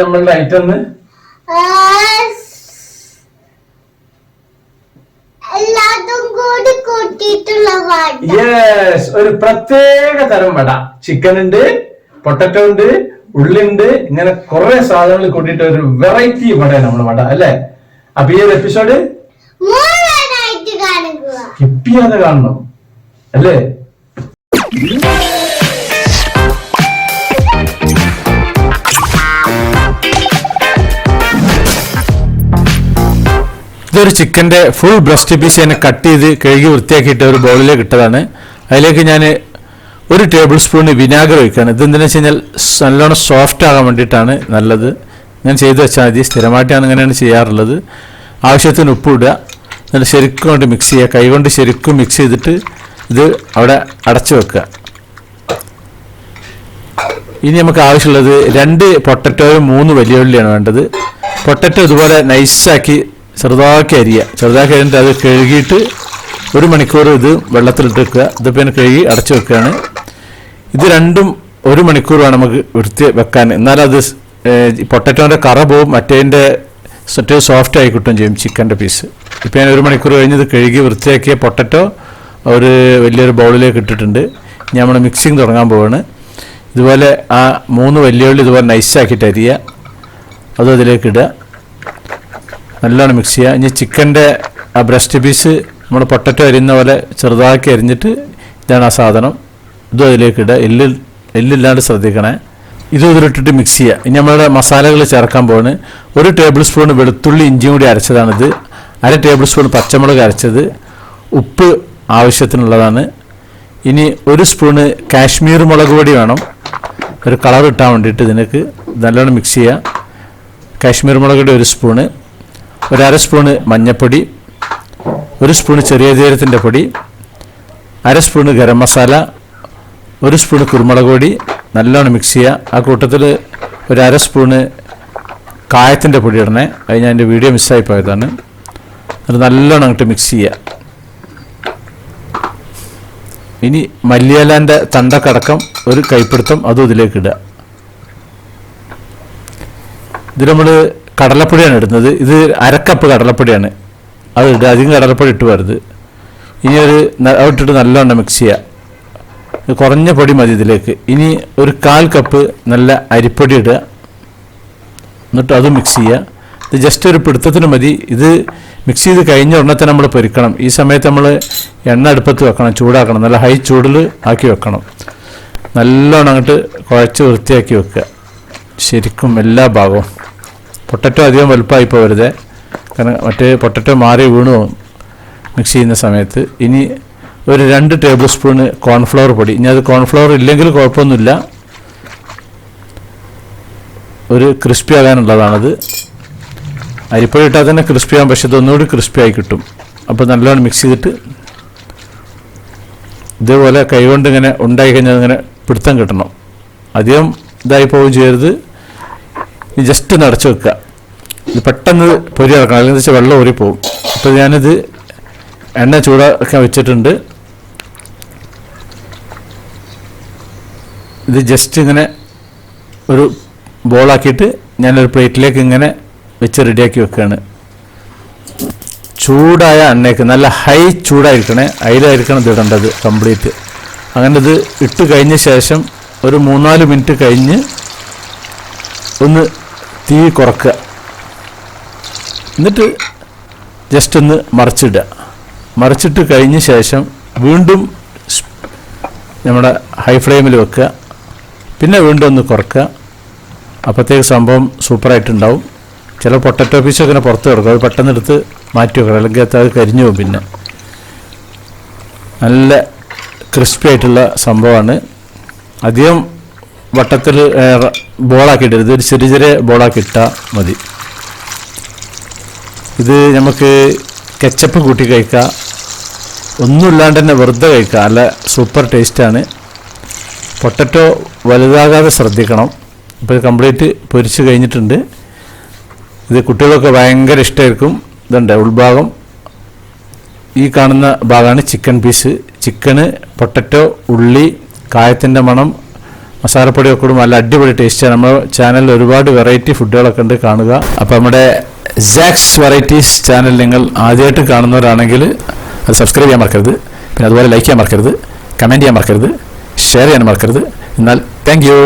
നമ്മളുടെ item? Yes, ഒരു പ്രത്യേക തരം വട. ചിക്കൻ ഉണ്ട്, പൊട്ടറ്റോ ഉണ്ട്, ഉള്ളിണ്ട്, ഇങ്ങനെ കുറെ സാധനങ്ങൾ കൂട്ടിയിട്ട് ഒരു വെറൈറ്റി വടയാണ് നമ്മുടെ വട അല്ലേ? അപ്പൊ ഈ ഒരു എപ്പിസോഡ് കിപ്പിയാതെ കാണണം അല്ലേ? ഇതൊരു ചിക്കൻ്റെ ഫുൾ ബ്രസ്റ്റ് പീസ് തന്നെ കട്ട് ചെയ്ത് കഴുകി വൃത്തിയാക്കിയിട്ട് ഒരു ബൗളിലേക്ക് ഇട്ടതാണ്. അതിലേക്ക് ഞാൻ 1 ടേബിൾ സ്പൂൺ വിനാഗിരി ഒഴിക്കുകയാണ്. ഇതെന്താണെന്ന് വെച്ച് കഴിഞ്ഞാൽ നല്ലോണം സോഫ്റ്റ് ആകാൻ വേണ്ടിയിട്ടാണ് നല്ലത്. ഞാൻ ചെയ്ത് വെച്ചാൽ മതി, സ്ഥിരമായിട്ടാണ് ഇങ്ങനെയാണ് ചെയ്യാറുള്ളത്. ആവശ്യത്തിന് ഉപ്പ് ഇടുക, നല്ല ശരിക്കും കൊണ്ട് മിക്സ് ചെയ്യുക. കൈകൊണ്ട് ശരിക്കും മിക്സ് ചെയ്തിട്ട് ഇത് അവിടെ അടച്ചു വെക്കുക. ഇനി നമുക്ക് ആവശ്യമുള്ളത് 2 പൊട്ടറ്റോയും 3 വലിയ ഉള്ളിയാണ് വേണ്ടത്. പൊട്ടറ്റോ ഇതുപോലെ നൈസാക്കി ചെറുതാക്കി അരിയുക. ചെറുതാക്കി അരിഞ്ഞിട്ട് അത് കഴുകിയിട്ട് 1 മണിക്കൂർ ഇത് വെള്ളത്തിലിട്ട് വെക്കുക. ഇതിപ്പോൾ ഞാൻ കഴുകി അടച്ചു വെക്കുകയാണ്. ഇത് രണ്ടും 1 മണിക്കൂർ വേണം നമുക്ക് വൃത്തി വെക്കാൻ. എന്നാലത് പൊട്ടറ്റോൻ്റെ കറ പോവും, മറ്റേതിൻ്റെ ഏറ്റവും സോഫ്റ്റ് ആയി കിട്ടും ചെയ്യും ചിക്കൻ്റെ പീസ്. ഇപ്പോൾ ഞാൻ 1 മണിക്കൂർ കഴിഞ്ഞ് ഇത് കഴുകി വൃത്തിയാക്കിയ പൊട്ടറ്റോ ഒരു വലിയൊരു ബൗളിലേക്ക് ഇട്ടിട്ടുണ്ട്. ഇനി നമ്മൾ മിക്സിങ് തുടങ്ങാൻ പോവാണ്. ഇതുപോലെ ആ 3 വലിയ ഉള്ളി ഇതുപോലെ നൈസാക്കിയിട്ട് അരിയുക, അതും അതിലേക്ക് ഇടുക, നല്ലോണം മിക്സ് ചെയ്യുക. ഇനി ചിക്കൻ്റെ ആ ബ്രസ്റ്റ് പീസ് നമ്മൾ പൊട്ടറ്റോ അരിയുന്ന പോലെ ചെറുതാക്കി അരിഞ്ഞിട്ട് ഇതാണ് ആ സാധനം, ഇതും അതിലേക്ക് ഇടുക. എല്ലില്ലാണ്ട് ശ്രദ്ധിക്കണേ. ഇതും ഇതിലിട്ടിട്ട് മിക്സ് ചെയ്യുക. ഇനി നമ്മളുടെ മസാലകൾ ചേർക്കാൻ പോകുന്നത് 1 ടേബിൾ സ്പൂൺ വെളുത്തുള്ളി ഇഞ്ചിയും കൂടി അരച്ചതാണിത്, 1/2 ടേബിൾ സ്പൂൺ പച്ചമുളക് അരച്ചത്, ഉപ്പ് ആവശ്യത്തിനുള്ളതാണ്. ഇനി 1 സ്പൂണ് കാശ്മീർ മുളക് പൊടി വേണം, ഒരു കളർ ഇട്ടാൻ വേണ്ടിയിട്ട്. ഇതിനൊക്കെ നല്ലോണം മിക്സ് ചെയ്യുക. കാശ്മീർ മുളക് പൊടി 1 സ്പൂണ്, 1/2 സ്പൂണ് മഞ്ഞൾപ്പൊടി, 1 സ്പൂണ് ചെറിയ ജീരകത്തിൻ്റെ പൊടി, 1/2 സ്പൂണ് ഗരം മസാല, 1 സ്പൂണ് കുരുമുളക് പൊടി, നല്ലോണം മിക്സ് ചെയ്യുക. ആ കൂട്ടത്തിൽ 1/2 സ്പൂണ് കായത്തിൻ്റെ പൊടി ഇടണേ, അത് ഞാൻ എൻ്റെ വീഡിയോ മിസ്സായി പോയതാണ്. അത് നല്ലോണം അങ്ങോട്ട് മിക്സ് ചെയ്യുക. ഇനി മല്ലിയിലേൻ്റെ തണ്ടക്കടക്കം 1 കൈപ്പിടുത്തം അതും ഇതിലേക്ക് ഇടുക. ഇതിൽ നമ്മൾ കടലപ്പൊടിയാണ് ഇടുന്നത്. ഇത് 1/2 കപ്പ് കടലപ്പൊടിയാണ്, അത് ഇടുക. അധികം കടലപ്പൊടി ഇട്ട് വരുത്. ഇനി ഇട്ടിട്ട് നല്ലോണം മിക്സ് ചെയ്യുക. കുറഞ്ഞ പൊടി മതി ഇതിലേക്ക്. ഇനി 1/4 കപ്പ് നല്ല അരിപ്പൊടി ഇടുക, എന്നിട്ട് അതും മിക്സ് ചെയ്യുക. ഇത് ജസ്റ്റ് ഒരു പിടുത്തത്തിന് മതി. ഇത് മിക്സ് ചെയ്ത് കഴിഞ്ഞ ഉടനെ തന്നെ നമ്മൾ പൊരിക്കണം. ഈ സമയത്ത് നമ്മൾ എണ്ണ അടുപ്പത്ത് വെക്കണം, ചൂടാക്കണം, നല്ല ഹൈ ചൂടിൽ ആക്കി വെക്കണം. നല്ലോണം അങ്ങോട്ട് കുഴച്ച് വൃത്തിയാക്കി വെക്കുക ശരിക്കും എല്ലാ ഭാഗവും. പൊട്ടറ്റോ അധികം വലുപ്പമായി പോകരുത്, കാരണം മറ്റേ പൊട്ടറ്റോ മാറി വീണു മിക്സ് ചെയ്യുന്ന സമയത്ത്. ഇനി 2 ടേബിൾ സ്പൂണ് കോൺഫ്ലവർ പൊടി. ഇനി അത് കോൺഫ്ലവർ ഇല്ലെങ്കിൽ കുഴപ്പമൊന്നുമില്ല, ഒരു ക്രിസ്പി ആകാനുള്ളതാണത്. അരിപ്പൊടി ഇട്ടാൽ തന്നെ ക്രിസ്പി ആകും, പക്ഷെ ഇതൊന്നുകൂടി ക്രിസ്പി ആയി കിട്ടും. അപ്പോൾ നല്ലോണം മിക്സ് ചെയ്തിട്ട് ഇതേപോലെ കൈകൊണ്ട് ഇങ്ങനെ ഉണ്ടായി കഴിഞ്ഞാൽ ഇങ്ങനെ പിടുത്തം കിട്ടണം. അധികം ഇതായി പോവുകയും ചെയ്യരുത്. ജസ്റ്റ് ഒന്ന് അടച്ചു വെക്കുക. ഇത് പെട്ടെന്ന് പൊരി ഇറക്കണം, അല്ലെങ്കിൽ വെച്ചാൽ വെള്ളം ഊറിപ്പോവും. അപ്പോൾ ഞാനിത് എണ്ണ ചൂടാക്കാൻ വെച്ചിട്ടുണ്ട്. ഇത് ജസ്റ്റ് ഇങ്ങനെ ഒരു ബോളാക്കിയിട്ട് ഞാനൊരു പ്ലേറ്റിലേക്ക് ഇങ്ങനെ വെച്ച് റെഡിയാക്കി വെക്കുകയാണ്. ചൂടായ എണ്ണയ്ക്ക് നല്ല ഹൈ ചൂടായിരിക്കണേ, അതിലായിരിക്കണം ഇത് ഇടേണ്ടത് കംപ്ലീറ്റ്. അങ്ങനെ ഇത് ഇട്ട് കഴിഞ്ഞ ശേഷം ഒരു 3-4 മിനിറ്റ് കഴിഞ്ഞ് ഒന്ന് തീ കുറക്കുക. എന്നിട്ട് ജസ്റ്റ് ഒന്ന് മറിച്ചിടുക. മറിച്ചിട്ട് കഴിഞ്ഞ ശേഷം വീണ്ടും നമ്മുടെ ഹൈ ഫ്ലെയിമിൽ വെക്കുക, പിന്നെ വീണ്ടും ഒന്ന് കുറക്കുക. അപ്പോഴത്തേക്ക് സംഭവം സൂപ്പറായിട്ടുണ്ടാവും. ചില പൊട്ടറ്റോ പീസൊക്കെ ഇങ്ങനെ പുറത്ത് കിടക്കും, അത് പെട്ടെന്ന് എടുത്ത് മാറ്റി വെക്കണം, അല്ലെങ്കിൽ അത് കരിഞ്ഞു പോകും. പിന്നെ നല്ല ക്രിസ്പി ആയിട്ടുള്ള സംഭവമാണ്. അധികം വട്ടത്തിൽ ബോളാക്കിയിട്ടരുത്, ഒരു ചെറിയ ചെറിയ ബോളാക്കി ഇട്ടാൽ മതി. ഇത് നമുക്ക് കെച്ചപ്പ് കൂട്ടി കഴിക്കാം, ഒന്നുമില്ലാണ്ട് തന്നെ വെറുതെ കഴിക്കാം, നല്ല സൂപ്പർ ടേസ്റ്റാണ്. പൊട്ടറ്റോ വലുതാകാതെ ശ്രദ്ധിക്കണം. ഇപ്പോൾ കംപ്ലീറ്റ് പൊരിച്ച് കഴിഞ്ഞിട്ടുണ്ട്. ഇത് കുട്ടികളൊക്കെ ഭയങ്കര ഇഷ്ടമായിരിക്കും. ഇതുണ്ട് ഉൾഭാഗം, ഈ കാണുന്ന ഭാഗമാണ് ചിക്കൻ പീസ്. ചിക്കന്, പൊട്ടറ്റോ, ഉള്ളി, കായത്തിൻ്റെ മണം, മസാലപ്പൊടിയൊക്കെ കൂടും നല്ല അടിപൊളി ടേസ്റ്റാണ്. നമ്മുടെ ചാനലിൽ ഒരുപാട് വെറൈറ്റി ഫുഡുകളൊക്കെ ഉണ്ട്, കാണുക. അപ്പോൾ നമ്മുടെ സാക്സ് വെറൈറ്റീസ് ചാനൽ നിങ്ങൾ ആദ്യമായിട്ട് കാണുന്നവരാണെങ്കിൽ അത് സബ്സ്ക്രൈബ് ചെയ്യാൻ മറക്കരുത്. പിന്നെ അതുപോലെ ലൈക്ക് ചെയ്യാൻ മറക്കരുത്, കമൻറ്റ് ചെയ്യാൻ മറക്കരുത്, ഷെയർ ചെയ്യാൻ മറക്കരുത്. എന്നാൽ താങ്ക് യു.